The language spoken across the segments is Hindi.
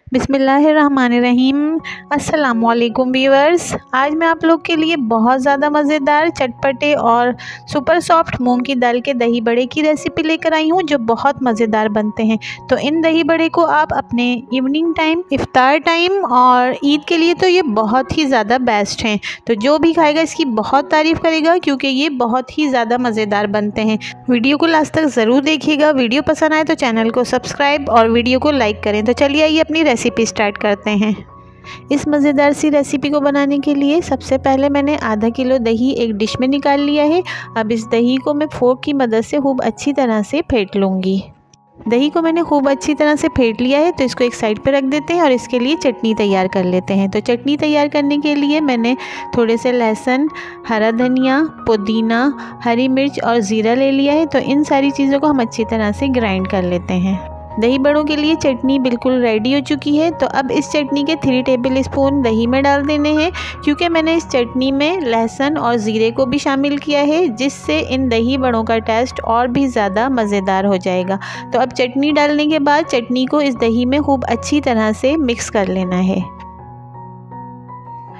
बिस्मिल्लाहिर्रहमानिर्रहीम। अस्सलामुअलैकुम व्यूअर्स। आज मैं आप लोग के लिए बहुत ज़्यादा मज़ेदार, चटपटे और सुपर सॉफ्ट मूंग की दाल के दही बड़े की रेसिपी लेकर आई हूँ जो बहुत मज़ेदार बनते हैं। तो इन दही बड़े को आप अपने इवनिंग टाइम, इफ्तार टाइम और ईद के लिए तो ये बहुत ही ज़्यादा बेस्ट हैं। तो जो भी खाएगा इसकी बहुत तारीफ़ करेगा क्योंकि ये बहुत ही ज़्यादा मज़ेदार बनते हैं। वीडियो को लास्ट तक ज़रूर देखिएगा। वीडियो पसंद आए तो चैनल को सब्सक्राइब और वीडियो को लाइक करें। तो चलिए आइए अपनी रेसिपी स्टार्ट करते हैं। इस मज़ेदार सी रेसिपी को बनाने के लिए सबसे पहले मैंने आधा किलो दही एक डिश में निकाल लिया है। अब इस दही को मैं फोर्क की मदद से खूब अच्छी तरह से फेंट लूँगी। दही को मैंने खूब अच्छी तरह से फेंट लिया है, तो इसको एक साइड पे रख देते हैं और इसके लिए चटनी तैयार कर लेते हैं। तो चटनी तैयार करने के लिए मैंने थोड़े से लहसुन, हरा धनिया, पुदीना, हरी मिर्च और ज़ीरा ले लिया है। तो इन सारी चीज़ों को हम अच्छी तरह से ग्राइंड कर लेते हैं। दही बड़ों के लिए चटनी बिल्कुल रेडी हो चुकी है। तो अब इस चटनी के 3 टेबल स्पून दही में डाल देने हैं, क्योंकि मैंने इस चटनी में लहसुन और ज़ीरे को भी शामिल किया है, जिससे इन दही बड़ों का टेस्ट और भी ज़्यादा मज़ेदार हो जाएगा। तो अब चटनी डालने के बाद चटनी को इस दही में खूब अच्छी तरह से मिक्स कर लेना है।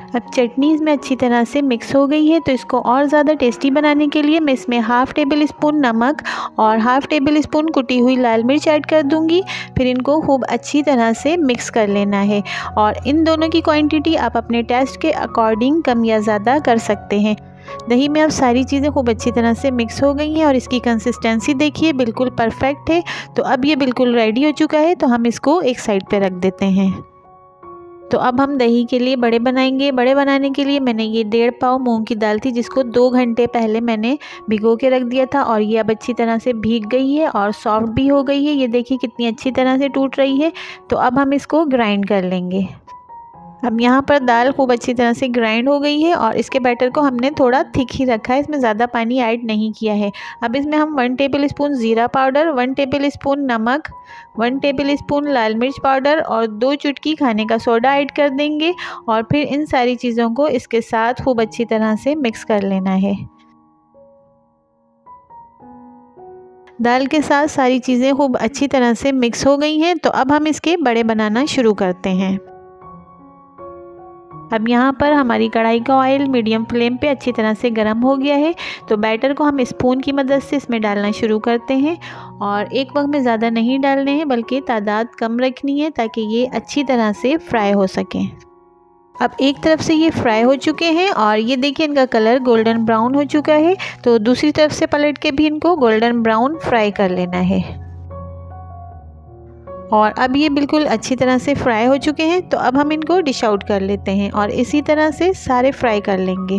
अब चटनी इसमें अच्छी तरह से मिक्स हो गई है। तो इसको और ज़्यादा टेस्टी बनाने के लिए मैं इसमें हाफ़ टेबल स्पून नमक और हाफ़ टेबल स्पून कुटी हुई लाल मिर्च ऐड कर दूंगी। फिर इनको खूब अच्छी तरह से मिक्स कर लेना है और इन दोनों की क्वांटिटी आप अपने टेस्ट के अकॉर्डिंग कम या ज़्यादा कर सकते हैं। दही में अब सारी चीज़ें खूब अच्छी तरह से मिक्स हो गई हैं और इसकी कंसिस्टेंसी देखिए बिल्कुल परफेक्ट है। तो अब ये बिल्कुल रेडी हो चुका है, तो हम इसको एक साइड पे रख देते हैं। तो अब हम दही के लिए बड़े बनाएंगे। बड़े बनाने के लिए मैंने ये 1.5 पाव मूंग की दाल थी, जिसको 2 घंटे पहले मैंने भिगो के रख दिया था और ये अब अच्छी तरह से भीग गई है और सॉफ्ट भी हो गई है। ये देखिए कितनी अच्छी तरह से टूट रही है। तो अब हम इसको ग्राइंड कर लेंगे। अब यहाँ पर दाल खूब अच्छी तरह से ग्राइंड हो गई है और इसके बैटर को हमने थोड़ा थिक ही रखा है, इसमें ज़्यादा पानी ऐड नहीं किया है। अब इसमें हम 1 टेबल स्पून ज़ीरा पाउडर, 1 टेबल स्पून नमक, 1 टेबल स्पून लाल मिर्च पाउडर और 2 चुटकी खाने का सोडा ऐड कर देंगे और फिर इन सारी चीज़ों को इसके साथ खूब अच्छी तरह से मिक्स कर लेना है। दाल के साथ सारी चीज़ें खूब अच्छी तरह से मिक्स हो गई हैं। तो अब हम इसके बड़े बनाना शुरू करते हैं। अब यहाँ पर हमारी कढ़ाई का ऑयल मीडियम फ्लेम पे अच्छी तरह से गर्म हो गया है। तो बैटर को हम स्पून की मदद से इसमें डालना शुरू करते हैं और एक वक्त में ज़्यादा नहीं डालने हैं, बल्कि तादाद कम रखनी है ताकि ये अच्छी तरह से फ्राई हो सकें। अब एक तरफ से ये फ्राई हो चुके हैं और ये देखिए इनका कलर गोल्डन ब्राउन हो चुका है। तो दूसरी तरफ से पलट के भी इनको गोल्डन ब्राउन फ्राई कर लेना है। और अब ये बिल्कुल अच्छी तरह से फ्राई हो चुके हैं। तो अब हम इनको डिश आउट कर लेते हैं और इसी तरह से सारे फ्राई कर लेंगे।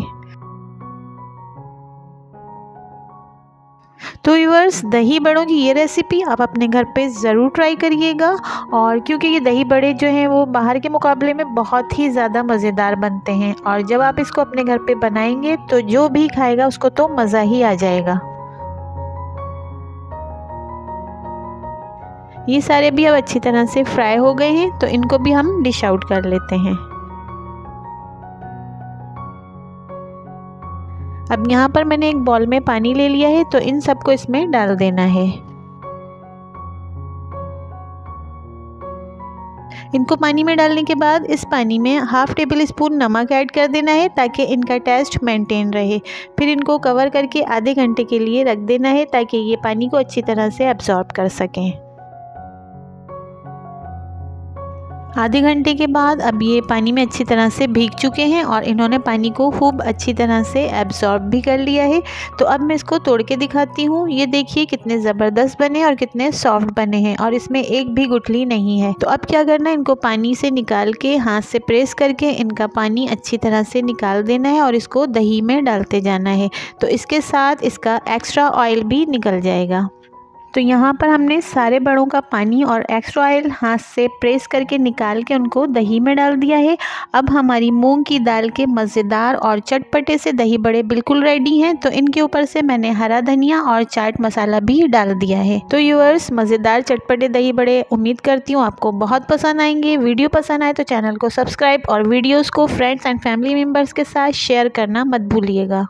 तो व्यूअर्स, दही बड़ों की ये रेसिपी आप अपने घर पे ज़रूर ट्राई करिएगा। और क्योंकि ये दही बड़े जो हैं वो बाहर के मुकाबले में बहुत ही ज़्यादा मज़ेदार बनते हैं और जब आप इसको अपने घर पे बनाएंगे तो जो भी खाएगा उसको तो मज़ा ही आ जाएगा। ये सारे भी अब अच्छी तरह से फ्राई हो गए हैं, तो इनको भी हम डिश आउट कर लेते हैं। अब यहाँ पर मैंने एक बॉल में पानी ले लिया है, तो इन सबको इसमें डाल देना है। इनको पानी में डालने के बाद इस पानी में हाफ़ टेबल स्पून नमक ऐड कर देना है ताकि इनका टेस्ट मेंटेन रहे। फिर इनको कवर करके आधे घंटे के लिए रख देना है ताकि ये पानी को अच्छी तरह से एब्जॉर्ब कर सकें। आधे घंटे के बाद अब ये पानी में अच्छी तरह से भीग चुके हैं और इन्होंने पानी को खूब अच्छी तरह से एब्जॉर्ब भी कर लिया है। तो अब मैं इसको तोड़ के दिखाती हूँ। ये देखिए कितने ज़बरदस्त बने और कितने सॉफ्ट बने हैं और इसमें एक भी गुठली नहीं है। तो अब क्या करना है, इनको पानी से निकाल के हाथ से प्रेस करके इनका पानी अच्छी तरह से निकाल देना है और इसको दही में डालते जाना है। तो इसके साथ इसका एक्स्ट्रा ऑयल भी निकल जाएगा। तो यहाँ पर हमने सारे बड़ों का पानी और एक्स्ट्रा ऑयल हाथ से प्रेस करके निकाल के उनको दही में डाल दिया है। अब हमारी मूंग की दाल के मज़ेदार और चटपटे से दही बड़े बिल्कुल रेडी हैं। तो इनके ऊपर से मैंने हरा धनिया और चाट मसाला भी डाल दिया है। तो व्यूअर्स, मज़ेदार चटपटे दही बड़े उम्मीद करती हूँ आपको बहुत पसंद आएंगे। वीडियो पसंद आए तो चैनल को सब्सक्राइब और वीडियोज़ को फ्रेंड्स एंड फैमिली मेम्बर्स के साथ शेयर करना मत भूलिएगा।